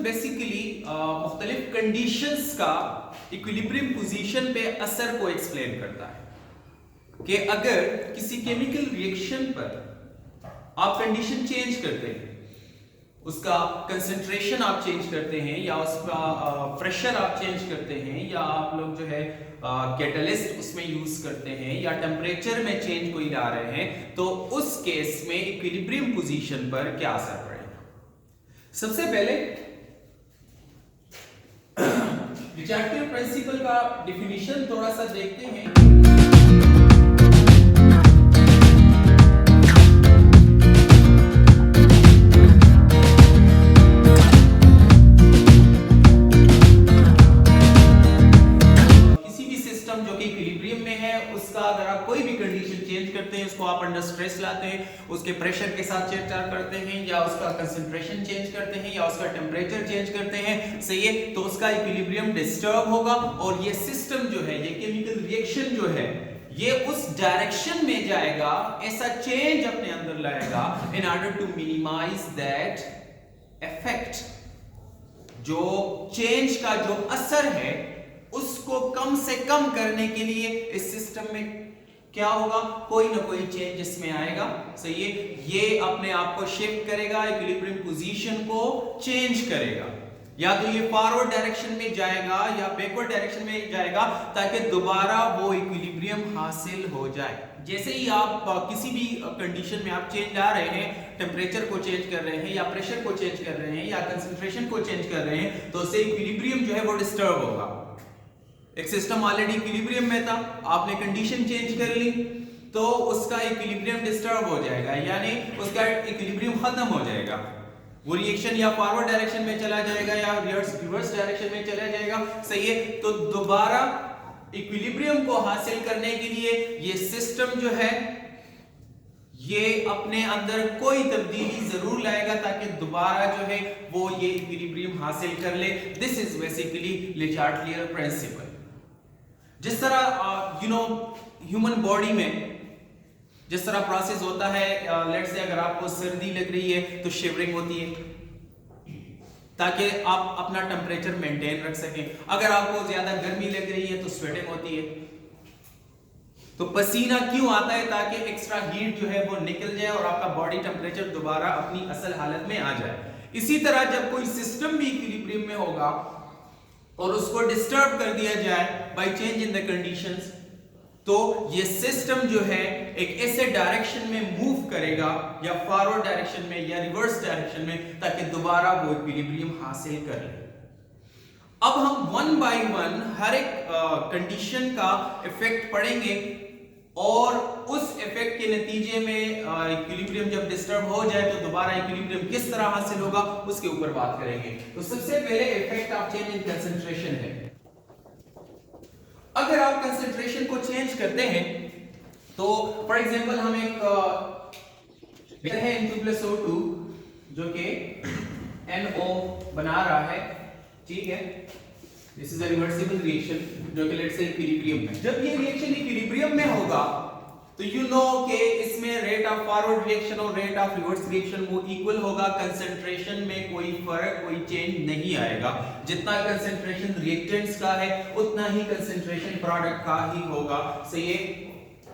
Basically मुख्तलिफ conditions का equilibrium position पे असर को एक्सप्लेन करता है कि अगर किसी केमिकल रिएक्शन पर आप कंडीशन चेंज करते हैं, उसका कंसंट्रेशन आप चेंज करते हैं या उसका प्रेशर आप चेंज करते हैं या आप लोग जो है कैटलिस्ट उसमें यूज करते हैं या टेम्परेचर में चेंज कोई ला रहे हैं, तो उस केस में इक्विलिब्रियम पोजीशन पर क्या असर पड़ेगा। सबसे पहले रिचैप्टिव प्रिंसिपल का डिफिनीशन थोड़ा सा देखते हैं। अगर आप कोई भी कंडीशन चेंज करते हैं, उसको आप अंडर स्ट्रेस लाते हैं, उसके प्रेशर के साथ छेड़छाड़ करते हैं या उसका कंसंट्रेशन चेंज करते हैं या उसका टेम्परेचर चेंज करते हैं, सही है, तो उसका इक्विलिब्रियम डिस्टर्ब होगा और ये सिस्टम जो है, ये केमिकल रिएक्शन जो है, ये उस डायरेक्शन में जाएगा, ऐसा चेंज अपने अंदर लाएगा in order to minimize that effect. जो चेंज का जो असर है उसको कम से कम करने के लिए इस सिस्टम में क्या होगा, कोई ना कोई चेंज इसमें आएगा, सही है, ये अपने आप को शिफ्ट करेगा, इक्विलिब्रियम पोजीशन को चेंज करेगा, या तो ये फॉरवर्ड डायरेक्शन में जाएगा या बैकवर्ड डायरेक्शन में जाएगा ताकि दोबारा वो इक्विलिब्रियम हासिल हो जाए। जैसे ही आप किसी भी कंडीशन में आप चेंज ला रहे हैं, टेम्परेचर को चेंज कर रहे हैं या प्रेशर को चेंज कर रहे हैं या कंसंट्रेशन को चेंज कर रहे हैं, तो उससे इक्विलिब्रियम जो है वो डिस्टर्ब होगा। एक सिस्टम ऑलरेडी इक्विलिब्रियम में था, आपने कंडीशन चेंज कर ली तो उसका इक्विलिब्रियम डिस्टर्ब हो जाएगा, यानी उसका इक्विलिब्रियम खत्म हो जाएगा, वो रिएक्शन या फॉरवर्ड डायरेक्शन में चला जाएगा या रिवर्स डायरेक्शन में चला जाएगा, सही है। तो दोबारा इक्विलिब्रियम को हासिल करने के लिए ये सिस्टम जो है ये अपने अंदर कोई तब्दीली जरूर लाएगा ताकि दोबारा जो है वो ये इक्विलिब्रियम हासिल कर ले। दिस इज बेसिकली ले चार्टियर प्रिंसिपल। जिस तरह ह्यूमन बॉडी में जिस तरह प्रोसेस होता है, लेट्स से अगर आपको सर्दी लग रही है तो शिवरिंग होती है ताकि आप अपना टेम्परेचर मेंटेन रख सकें, अगर आपको ज्यादा गर्मी लग रही है तो स्वेटिंग होती है, तो पसीना क्यों आता है, ताकि एक्स्ट्रा हीट जो है वो निकल जाए और आपका बॉडी टेम्परेचर दोबारा अपनी असल हालत में आ जाए। इसी तरह जब कोई सिस्टम भी इक्विलिब्रियम में होगा और उसको डिस्टर्ब कर दिया जाए by change in the conditions, तो ये सिस्टम जो है एक ऐसे डायरेक्शन में मूव करेगा या फॉरवर्ड डायरेक्शन में या रिवर्स डायरेक्शन में ताकि दोबारा वो इक्विलिब्रियम हासिल कर ले। अब हम वन बाय वन हर एक कंडीशन का इफेक्ट पढ़ेंगे और उस इफेक्ट के नतीजे में इक्विलिब्रियम जब डिस्टर्ब हो जाए तो दोबारा इक्विलिब्रियम किस तरह हासिल होगा उसके ऊपर बात करेंगे। तो सबसे पहले effect of change in concentration है। अगर आप कंसंट्रेशन को चेंज करते हैं तो फॉर एग्जांपल हम एक है N2+O2 जो कि NO बना रहा है, ठीक है, this is a reversible reaction जो कि लेट्स से इक्विलिब्रियम में। जब ये रिएक्शन इक्विलिब्रियम में होगा तो यू नो कि इसमें रेट ऑफ फॉरवर्ड रिएक्शन और रेट ऑफ रिवर्स रिएक्शन वो इक्वल होगा, कंसंट्रेशन में कोई फर्क कोई चेंज नहीं आएगा। जितना कंसंट्रेशन रिएक्टेंट्स का है उतना ही कंसंट्रेशन प्रोडक्ट का ही होगा, सही है,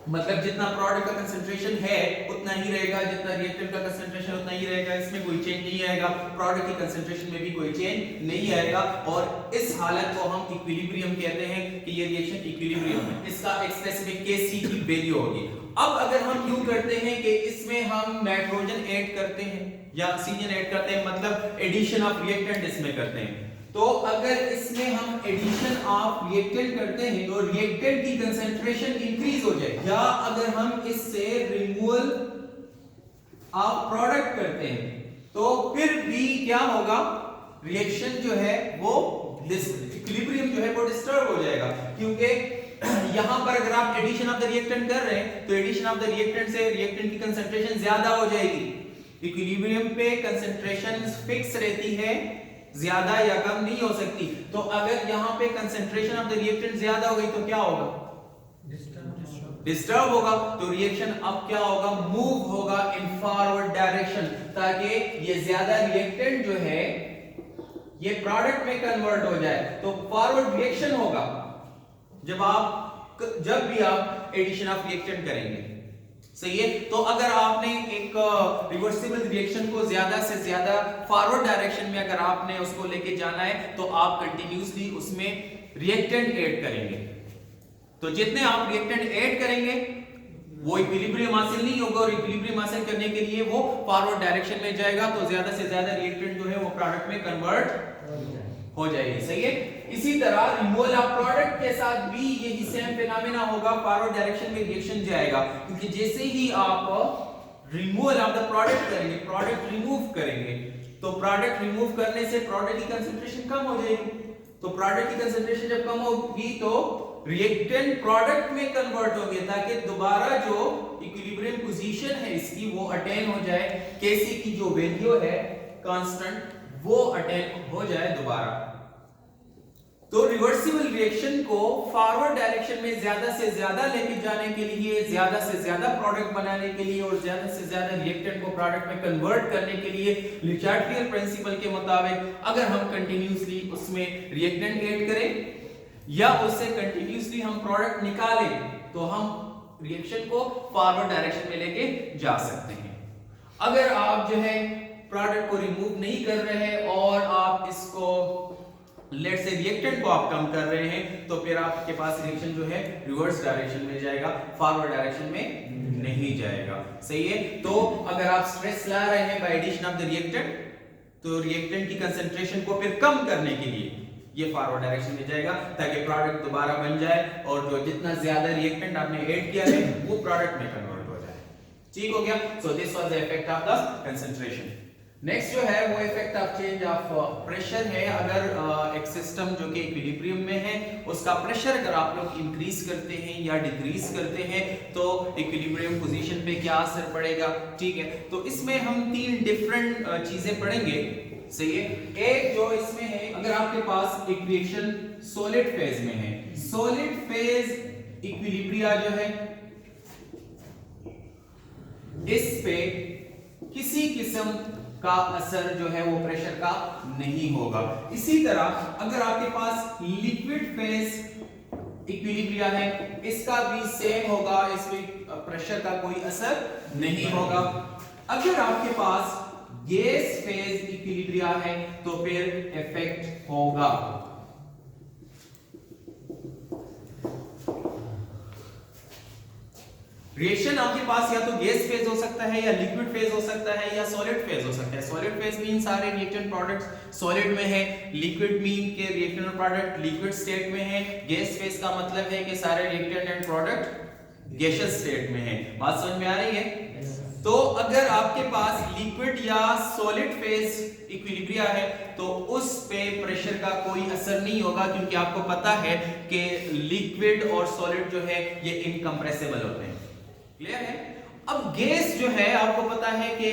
मतलब जितना प्रोडक्ट का कंसंट्रेशन है उतना ही रहेगा, जितना रिएक्टेंट का कंसंट्रेशन उतना ही रहेगा, इसमें कोई चेंज नहीं आएगा, प्रोडक्ट की कंसंट्रेशन में भी कोई चेंज नहीं आएगा और इस हालत को हम इक्विलिब्रियम कहते हैं कि ये रिएक्शन इक्विलिब्रियम है। इसका एक स्पेसिफिक Kc की वैल्यू होगी। अब अगर हम यूं करते हैं कि इसमें हम नाइट्रोजन ऐड करते हैं या ऑक्सीजन ऐड करते हैं, मतलब एडिशन ऑफ रिएक्टेंट इसमें करते हैं, तो अगर इसमें हम एडिशन ऑफ रिएक्टेंट करते हैं तो रिएक्टेंट की कंसंट्रेशन इंक्रीज हो जाए, या अगर हम इससे रिमूवल ऑफ प्रोडक्ट करते हैं तो फिर भी क्या होगा, रिएक्शन जो है वो इक्विलिब्रियम जो है वो डिस्टर्ब हो जाएगा। क्योंकि यहां पर अगर आप एडिशन ऑफ द रिएक्टेंट कर रहे हैं तो एडिशन ऑफ द रिएक्टेंट से रिएक्टेंट की कंसंट्रेशन ज्यादा हो जाएगी। इक्विलिब्रियम पे कंसंट्रेशन फिक्स रहती है, ज्यादा या कम नहीं हो सकती। तो अगर यहां पे कंसंट्रेशन ऑफ द रिएक्टेंट ज्यादा हो गई तो क्या होगा, डिस्टर्ब होगा। तो रिएक्शन अब क्या होगा, मूव होगा इन फॉरवर्ड डायरेक्शन, ताकि ये ज्यादा रिएक्टेंट जो है ये प्रोडक्ट में कन्वर्ट हो जाए तो फॉरवर्ड रिएक्शन होगा जब भी आप एडिशन ऑफ रिएक्टेंट करेंगे। सही है। तो अगर आपने एक रिवर्सिबल रिएक्शन को ज्यादा से ज्यादा फॉरवर्ड डायरेक्शन में अगर आपने उसको लेके जाना है तो आप कंटिन्यूसली उसमें रिएक्टेंट ऐड करेंगे। तो जितने आप रिएक्टेंट ऐड करेंगे वो इक्विलिब्रियम हासिल नहीं होगा, और इक्विलिब्रियम हासिल करने के लिए वो फॉरवर्ड डायरेक्शन में जाएगा, तो ज्यादा से ज्यादा रिएक्टेंट जो है वो प्रोडक्ट में कन्वर्ट हो जाएगी। सही है। इसी तरह रिमूवल ऑफ प्रोडक्ट के साथ भी यही सेम फिनोमेना होगा, फॉरवर्ड डायरेक्शन में रिएक्शन जाएगा, क्योंकि जैसे ही आप रिमूवल ऑफ द प्रोडक्ट करेंगे, प्रोडक्ट रिमूव करेंगे, तो प्रोडक्ट रिमूव करने से प्रोडक्ट की कंसंट्रेशन कम हो जाएगी। तो प्रोडक्ट की कंसंट्रेशन जब कम होगी तो रिएक्टेंट प्रोडक्ट में कन्वर्ट होंगे, ताकि दोबारा जो इक्विलिब्रियम पोजीशन है इसकी वो अटेन हो जाए, Kc की जो वैल्यू है कांस्टेंट वो अटेन हो जाए दोबारा। तो रिवर्सिबल रिएक्शन को फॉरवर्ड डायरेक्शन में ज्यादा से ज्यादा लेके जाने के लिए, ज्यादा से ज्यादा प्रोडक्ट बनाने के लिए और ज्यादा से ज्यादा रिएक्टेंट को प्रोडक्ट में कन्वर्ट करने के लिए ले चार्टियर प्रिंसिपल के मुताबिक अगर हम कंटिन्यूसली उसमें रिएक्टेंट ऐड करें या उससे कंटिन्यूसली हम प्रोडक्ट निकालें तो हम रिएक्शन को फॉरवर्ड डायरेक्शन में लेके जा सकते हैं। अगर आप जो है प्रोडक्ट को रिमूव नहीं कर रहे हैं और आप इसको लेट से रिएक्टेंट को आप कम कर रहे हैं, तो फिर आपके पास रिएक्शन जो है रिवर्स डायरेक्शन में जाएगा, फॉरवर्ड डायरेक्शन में नहीं जाएगा। सही है। तो अगर आप स्ट्रेस ला रहे हैं by addition of the reactant, तो रिएक्टेंट की कंसंट्रेशन को फिर कम करने के लिए ये फॉरवर्ड डायरेक्शन में जाएगा, ताकि प्रोडक्ट दोबारा बन जाए और जो जितना ज्यादा रिएक्टेंट आपने ऐड किया है वो प्रोडक्ट में कन्वर्ट हो जाए। ठीक हो गया। So this was the effect of the concentration. Next जो है वो effect of change of pressure है। अगर एक सिस्टम जो कि इक्विलिब्रियम में है उसका प्रेशर अगर आप लोग इंक्रीज करते हैं या डिक्रीज करते हैं तो इक्विलिब्रियम पोजीशन पे क्या असर पड़ेगा। ठीक है। तो इसमें हम तीन डिफरेंट चीजें पढ़ेंगे। सही है। एक जो इसमें है, अगर आपके पास एक रिएक्शन सॉलिड फेज में है, सॉलिड फेज इक्विलिब्रिया जो है इस पे किसी किस्म का असर जो है वो प्रेशर का नहीं होगा। इसी तरह अगर आपके पास लिक्विड फेज इक्विलिब्रिया है, इसका भी सेम होगा, इसमें प्रेशर का कोई असर नहीं होगा। अगर आपके पास गैस फेज इक्विलिब्रिया है तो फिर इफेक्ट होगा। रिएक्शन आपके पास या तो गैस फेज हो सकता है या लिक्विड फेज हो सकता है या सॉलिड फेज हो सकता है। सॉलिड फेज मीन सारे रिएक्टेंट प्रोडक्ट्स सॉलिड में है, लिक्विड मीन के रिएक्टेंट प्रोडक्ट लिक्विड स्टेट में है, गैस फेज का मतलब है कि सारे reactant and product gaseous state में है। बात समझ में आ रही है? तो अगर आपके पास लिक्विड या सॉलिड फेज इक्विलिब्रिया है तो उस पे प्रेशर का कोई असर नहीं होगा, क्योंकि आपको पता है कि लिक्विड और सॉलिड जो है ये इनकंप्रेसिबल होते हैं। क्लियर है? अब गैस जो है आपको पता है कि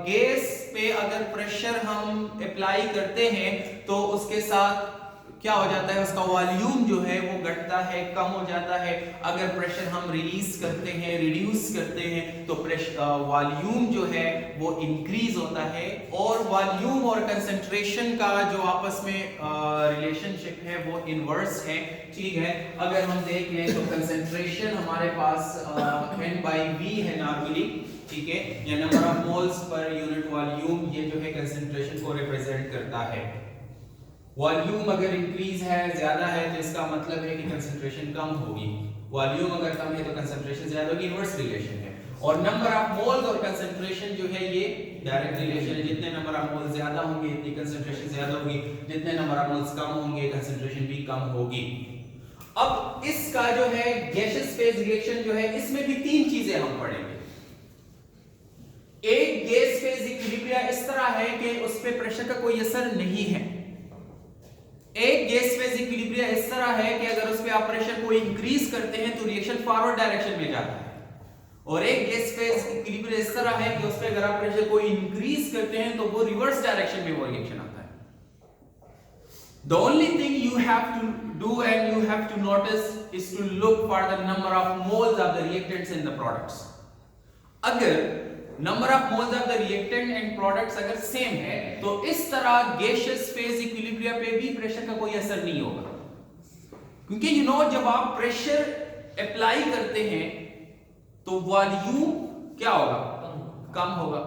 गैस पे अगर प्रेशर हम अप्लाई करते हैं तो उसके साथ क्या हो जाता है, उसका वॉल्यूम जो है वो घटता है, कम हो जाता है। अगर प्रेशर हम रिलीज करते हैं, रिड्यूस करते हैं तो प्रेशर वॉल्यूम जो है वो इंक्रीज होता है, और वॉल्यूम और कंसंट्रेशन का जो आपस में रिलेशनशिप है वो इनवर्स है। ठीक है। अगर हम देख लें तो कंसंट्रेशन हमारे पास N/V है नॉर्मली। ठीक है। या number of moles per unit volume, ये जो है कंसंट्रेशन को रिप्रेजेंट करता है। वॉल्यूम अगर इंक्रीज है, ज्यादा है, तो इसका मतलब है कि कंसंट्रेशन कम होगी। वॉल्यूम अगर कम है तो कंसंट्रेशन ज्यादा होगी, इनवर्स रिलेशन है। और नंबर ऑफ मोल्स और कंसंट्रेशन जो है ये डायरेक्ट रिलेशन है। जितने नंबर ऑफ मोल्स ज्यादा होंगे इतनी कंसंट्रेशन ज्यादा होगी, जितने नंबर ऑफ मोल्स कम होंगे कंसंट्रेशन भी कम होगी। अब इसका जो है गैसियस फेज रिएक्शन जो है इसमें भी तीन चीजें हम पढ़ेंगे। एक गैस फेज इक्विलिब्रिया इस तरह है कि उस पे प्रेशर का कोई असर नहीं है। एक गैस फेज इक्विलिब्रिया इस तरह है कि अगर उस पे आप प्रेशर को इंक्रीज करते हैं तो रिएक्शन फॉरवर्ड डायरेक्शन में जाता है, और एक गैस फेज इक्विलिब्रिया इस तरह है कि उस पे अगर आप प्रेशर को इंक्रीज करते हैं तो वो रिवर्स डायरेक्शन में वो रिएक्शन आता है। The only thing you have to do and you have to notice is to look for the number of moles of the reactants in the products. अगर number of moles of the reactant and products अगर same है तो इस तरह gaseous phase equilibrium पे भी pressure का कोई असर नहीं होगा, क्योंकि जब आप प्रेशर अप्लाई करते हैं तो वॉल्यूम क्या होगा, कम होगा।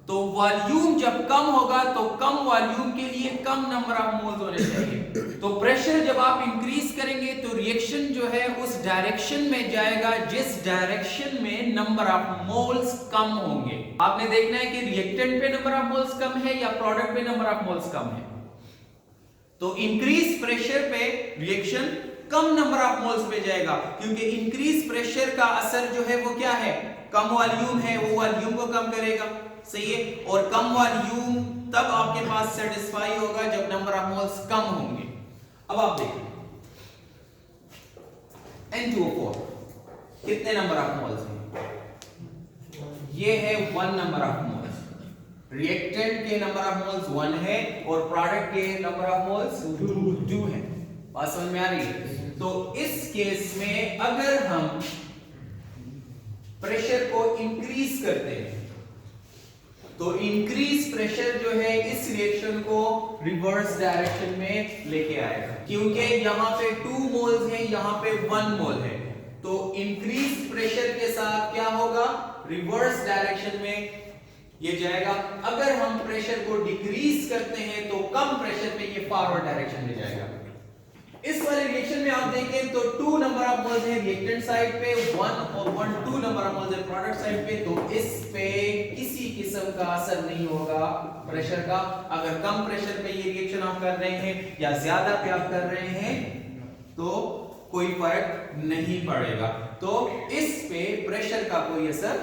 तो वॉल्यूम जब कम होगा तो कम वॉल्यूम के लिए कम नंबर ऑफ मोल्स होने चाहिए। तो प्रेशर जब आप इंक्रीज करेंगे तो रिएक्शन जो है उस डायरेक्शन में जाएगा जिस डायरेक्शन में नंबर ऑफ मोल्स कम होंगे। आपने देखना है कि रिएक्टेंट पे नंबर ऑफ मोल्स कम है या प्रोडक्ट पे नंबर ऑफ मोल्स कम है। तो इंक्रीज प्रेशर पे reaction come number of moles पे जाएगा, क्योंकि इंक्रीज प्रेशर का असर जो है वो क्या है, कम वॉल्यूम है, वो वॉल्यूम को कम करेगा, सही है। और कम वॉल्यूम तब आपके पास सेटिस्फाई होगा जब नंबर ऑफ मोल्स कम होंगे। अब आप देखिए N2O4 कितने नंबर ऑफ मोल्स हैं, ये है 1 नंबर ऑफ मोल्स। रिएक्टेंट के नंबर ऑफ मोल्स 1 है और प्रोडक्ट के नंबर ऑफ मोल्स 2 है। बात समझ में आ रही है। तो इस केस में अगर हम प्रेशर को इंक्रीज करते हैं तो इंक्रीज प्रेशर जो है इस रिएक्शन को रिवर्स डायरेक्शन में लेके आएगा, क्योंकि यहां पे 2 मोल्स हैं, यहां पे 1 मोल है। तो इंक्रीज प्रेशर के साथ क्या होगा, रिवर्स डायरेक्शन में ये जाएगा। अगर हम प्रेशर को डिक्रीज करते हैं तो कम प्रेशर पे ये फॉरवर्ड डायरेक्शन में जाएगा। इस वाले रिएक्शन में आप देखें तो 2 नंबर ऑफ मोल्स है रिएक्टेंट साइड पे, 1 और 2 नंबर ऑफ मोल्स है प्रोडक्ट साइड पे। तो इस पे किसी किस्म का असर नहीं होगा प्रेशर का। अगर कम प्रेशर पे ये रिएक्शन आप कर रहे हैं या ज्यादा पे आप कर रहे हैं तो कोई फर्क नहीं पड़ेगा। तो इस पे प्रेशर का कोई असर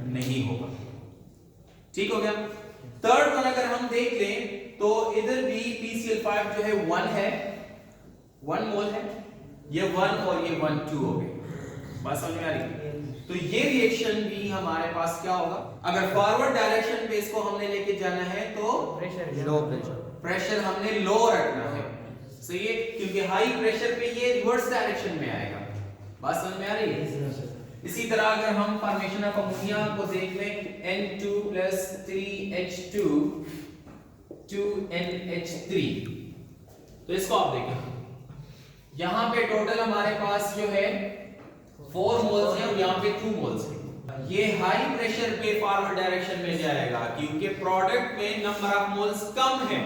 नहीं होगा। ठीक हो गया। थर्ड वन अगर हम देख लें तो इधर भी PCl5 जो है 1 है, 1 मोल है, ये 1 और ये 1 2 हो गए। बात समझ में आ रही है। तो ये रिएक्शन भी हमारे पास क्या होगा, अगर फॉरवर्ड डायरेक्शन पे इसको हमने लेके जाना है तो प्रेशर हमने लो रखना है, सही है, क्योंकि हाई प्रेशर पे ये रिवर्स डायरेक्शन में आएगा। बात समझ में आ रही है। इसी तरह अगर हम फॉर्मेशन ऑफ अमोनिया को देख लें N2+3H2 2NH3, तो इसको आप देखें यहां पे टोटल हमारे पास जो है 4 मोल्स हैं और यहां पे 2 मोल्स हैं। ये हाई प्रेशर पे फॉरवर्ड डायरेक्शन में जाएगा क्योंकि प्रोडक्ट में नंबर ऑफ मोल्स कम है।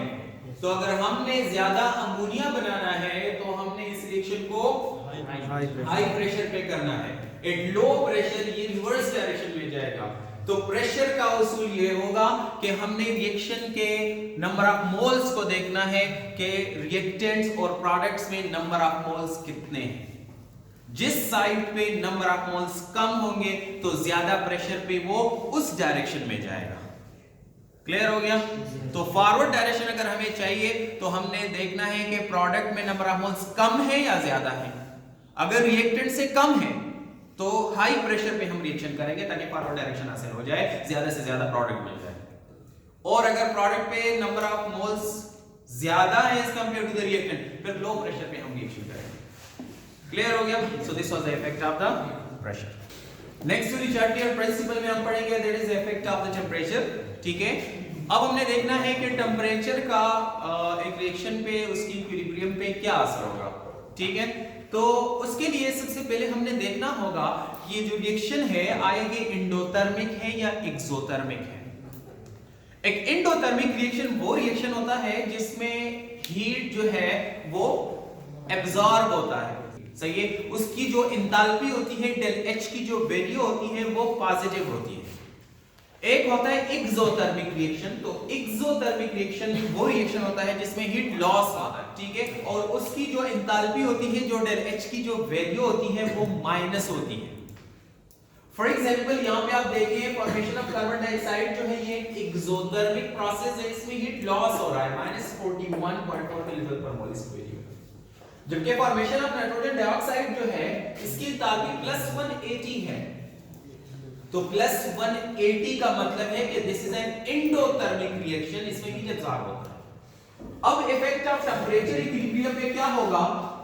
तो अगर हमने ज्यादा अमोनिया बनाना है तो हमने इस रिएक्शन को हाई प्रेशर पे करना है। एट लो प्रेशर ये रिवर्स डायरेक्शन में जाएगा। तो प्रेशर का उसूल ये होगा कि हमने रिएक्शन के नंबर ऑफ मोल्स को देखना है कि रिएक्टेंट्स और प्रोडक्ट्स में नंबर ऑफ मोल्स कितने हैं। जिस साइड पे नंबर ऑफ मोल्स कम होंगे तो ज्यादा प्रेशर पे वो उस डायरेक्शन में जाएगा। क्लियर हो गया। तो फॉरवर्ड डायरेक्शन अगर हमें चाहिए तो हमने देखना है कि प्रोडक्ट में नंबर ऑफ मोल्स कम है या ज्यादा है। अगर रिएक्टेंट से कम है तो हाई प्रेशर पे हम रिएक्शन करेंगे ताकि फॉरवर्ड डायरेक्शन हासिल हो जाए, ज्यादा से ज्यादा प्रोडक्ट मिल जाए। और अगर प्रोडक्ट पे नंबर ऑफ मोल्स ज्यादा है as compared to the reactant, फिर लो प्रेशर पे हम रिएक्शन करेंगे। क्लियर हो गया। So this was the effect of the pressure. Next जो चैप्टर प्रिंसिपल में हम पढ़ेंगे that is the effect of the temperature. ठीक है। अब हमने देखना है कि टेंपरेचर का एक रिएक्शन पे उसकी इक्विलिब्रियम पे क्या असर होगा। ठीक है। तो उसके लिए सबसे पहले हमने देखना होगा ये जो रिएक्शन है आएगी एंडोथर्मिक है या एक्सोथर्मिक है। एक एंडोथर्मिक रिएक्शन वो रिएक्शन होता है जिसमें हीट जो है वो एब्जॉर्ब होता है, सही है। उसकी जो एंथैल्पी होती है डेल एच की जो वैल्यू होती है वो पॉजिटिव होती है। एक होता है एक्सोथर्मिक रिएक्शन। तो एक्सोथर्मिक रिएक्शन वो रिएक्शन होता है जिसमें हीट लॉस होता है, ठीक है, और उसकी जो एंथैल्पी होती है जो डेल एच की जो वैल्यू होती है वो माइनस होती है। फॉर एग्जांपल यहां पे आप देखिए फॉर्मेशन ऑफ कार्बन डाइऑक्साइड जो है ये एक्सोथर्मिक प्रोसेस है, इसमें हीट लॉस हो रहा है -41.4 किलोजूल पर मोल इस वैल्यू। जबकि फॉर्मेशन ऑफ नाइट्रोजन डाइऑक्साइड जो है इसकी एंथैल्पी +180 है। तो +180 का मतलब है कि this is an endothermic reaction, इसमें हीट एब्जॉर्ब होता है। अब इफेक्ट ऑफ टेंपरेचर इक्विलिब्रियम पे क्या होगा,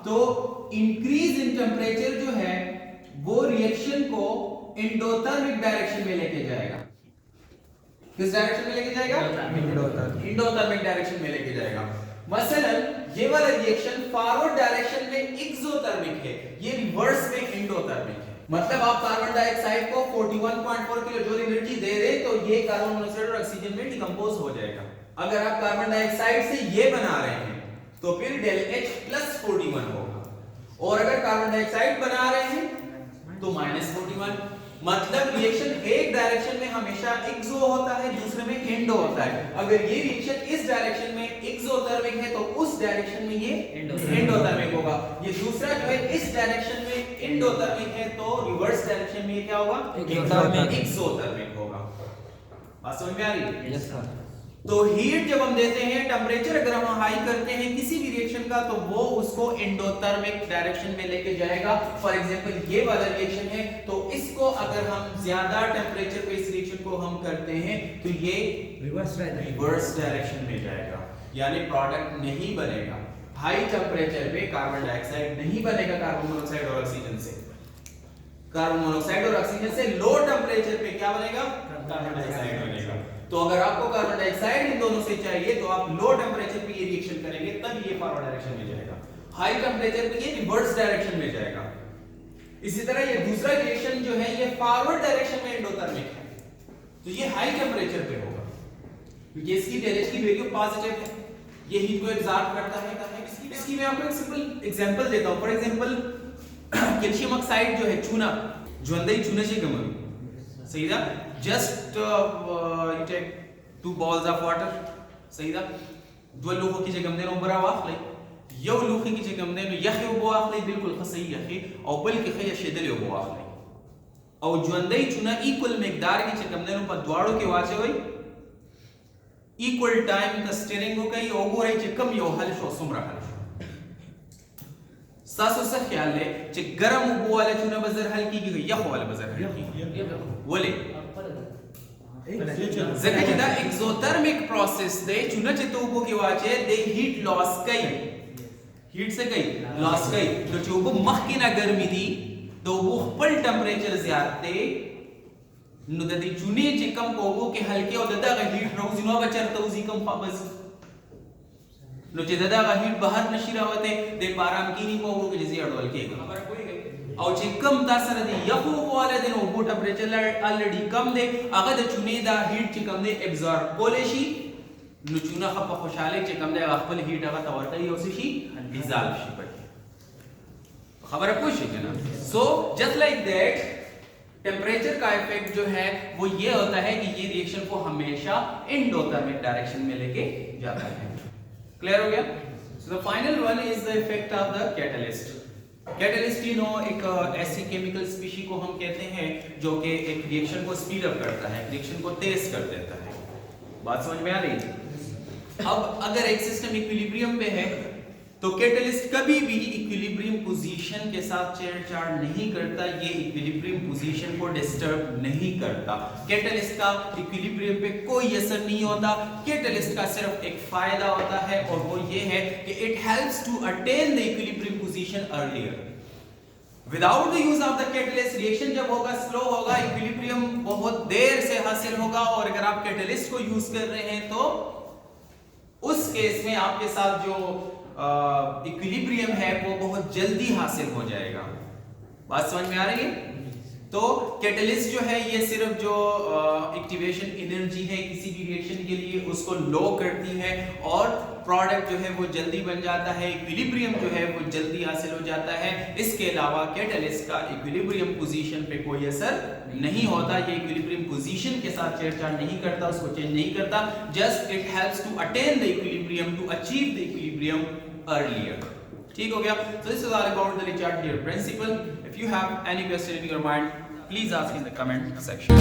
तो इंक्रीज इन टेंपरेचर जो है वो रिएक्शन को एंडोथर्मिक डायरेक्शन में लेके जाएगा। किस डायरेक्शन में लेके जाएगा? इंडोथर्मिक डायरेक्शन में लेके जाएगा। मसलन ये वाला रिएक्शन फॉरवर्ड डायरेक्शन में एक्सोथर्मिक है, ये रिवर्स में इंडोथर्मिक है। मतलब आप कार्बन डाइऑक्साइड को 41.4 किलो जूल एनर्जी दे रहे तो ये कार्बन मोनोऑक्साइड और ऑक्सीजन में डिकम्पोज हो जाएगा। अगर आप कार्बन डाइऑक्साइड से ये बना रहे हैं तो फिर डेल H प्लस 41 होगा, और अगर कार्बन डाइऑक्साइड बना रहे हैं तो माइनस 41। मतलब रिएक्शन एक डायरेक्शन में हमेशा एक्सो होता है, दूसरे में एंडो होता है। अगर ये रिएक्शन इस डायरेक्शन में एक्सोथर्मिक है तो उस डायरेक्शन में ये एंडोथर्मिक होगा। ये दूसरा जो है इस डायरेक्शन में एंडोथर्मिक है तो रिवर्स डायरेक्शन में ये क्या होगा? एक्सोथर्मिक होगा। बात समझ में आ रही है? Yes sir. तो हीट जब हम देते हैं, टेम्परेचर अगर हम हाई करते हैं किसी भी रिएक्शन का तो वो उसको एंडोथर्मिक डायरेक्शन में लेके जाएगा। फॉर एग्जांपल ये वाला रिएक्शन है तो इसको अगर हम ज्यादा टेम्परेचर पे इस रिएक्शन को हम करते हैं तो ये रिवर्स डायरेक्शन में जाएगा, यानी प्रोडक्ट नहीं बनेगा। हाई टेम्परेचर पे कार्बन डाइऑक्साइड नहीं बनेगा कार्बन मोनोऑक्साइड और ऑक्सीजन से। कार्बन मोनोऑक्साइड और ऑक्सीजन से लो टेम्परेचर पे क्या बनेगा? कार्बन डाइऑक्साइड बनेगा। तो अगर आपको कार्बन डाइऑक्साइड इन दोनों से चाहिए तो आप लो टेम्परेचर पे ये रिएक्शन करेंगे तब ये फॉरवर्ड डायरेक्शन में जाएगा, हाई टेम्परेचर पे ये रिवर्स डायरेक्शन में जाएगा। इसी तरह ये दूसरा रिएक्शन जो है ये फॉरवर्ड डायरेक्शन में एंडोथर्मिक है तो ये हाई टेम्परेचर पे होगा क्योंकि इसकी डेल H की वैल्यू पॉजिटिव है, ये हीट को एब्जॉर्ब करता है। इसकी मैं आपको एक सिंपल एग्जांपल देता हूं। फॉर एग्जांपल कैल्शियम ऑक्साइड जो है चूना, जो अंदर ही चूने से गमन सही था, just you take 2 balls of water सही था, दो लूखों की जगह हमने ऊपर आवाखले यो लूखी की जगह हमने यखी वो आखले बिल्कुल खसई यखी और बल्कि खया शेदल यो आखले और जो अंदर ही चुना इक्वल मिकदार की जगह हमने ऊपर द्वारों के वाचे हुई इक्वल टाइम का स्टीयरिंग हो गई और गोरे चे कम यो हल शो सुमरा हल सासो सा ख्याल ले चे गरम उबो वाले चुना बजर हल्की की गई यख वाले बजर हल्की बोले जगह एक्सोथर्मिक प्रोसेस दे चुना चितोबो की वाचे दे हीट लॉस कई हीट से कई लॉस कई तो चोबो मखकी ना गर्मी दी तो वो खपल टेम्परेचर ज्यादा नु ददी चुने चे कम कोबो के हल्के और ददा का हीट रोज नो बचर तो उसी कम पाबस नु चे ददा का हीट बाहर नशीरावते दे पाराम की नी कोबो के जैसे अडवल के खबर कोई गई और जे कम तासर दे यखो वाले दिन वो टेम्परेचर ऑलरेडी कम दे अगर द चुने दा हीट चे कम दे एब्जॉर्ब कोलेशी नु चुना खप खुशाले चे कम दे खपल हीट अगर तवरता ही ओसी डिसॉल्व शी पड़ी खबर है कोई है ना। So just like that temperature का इफेक्ट जो है वो ये होता है कि ये रिएक्शन को हमेशा एंडोथर्मिक डायरेक्शन में लेके जाता है। क्लियर हो गया? So the final one is the effect of the catalyst. Catalyst you know एक ऐसी केमिकल स्पीशी को हम कहते हैं जो कि एक रिएक्शन को स्पीड अप करता है, रिएक्शन को तेज कर देता है। बात समझ में आ रही है? अब अगर एक सिस्टम इक्विलिब्रियम पे है तो कैटलिस्ट कभी भी इक्विलिब्रियम पोजीशन के साथ छेड़छाड़ नहीं करता, ये इक्विलिब्रियम पोजीशन को डिस्टर्ब नहीं करता। कैटलिस्ट का इक्विलिब्रियम पे कोई असर नहीं होता। कैटलिस्ट का सिर्फ एक फायदा होता है और वो ये है कि it helps to attain the equilibrium position earlier. Without the use of the catalyst reaction जब होगा स्लो होगा, इक्विलिब्रियम बहुत देर से हासिल होगा, और अगर आप कैटलिस्ट को यूज कर रहे हैं तो उस केस में आपके साथ जो इक्विलिब्रियम है वो बहुत जल्दी हासिल हो जाएगा। बात समझ में आ रही है? तो कैटलिस्ट जो है ये सिर्फ जो एक्टिवेशन एनर्जी है किसी भी रिएक्शन के लिए उसको लो करती है और प्रोडक्ट जो है वो जल्दी बन जाता है, इक्विलिब्रियम जो है वो जल्दी हासिल हो जाता है। इसके अलावा कैटलिस्ट का इक्विलिब्रियम पोजीशन पे कोई असर नहीं होता, ये इक्विलिब्रियम पोजीशन के साथ छेड़छाड़ नहीं करता, उसको चेंज नहीं करता। Just it helps to attain the equilibrium, to achieve the equilibrium earlier. ठीक हो गया? So this is all about the Lechardnier principle. If you have any question in your mind, please ask in the comment section.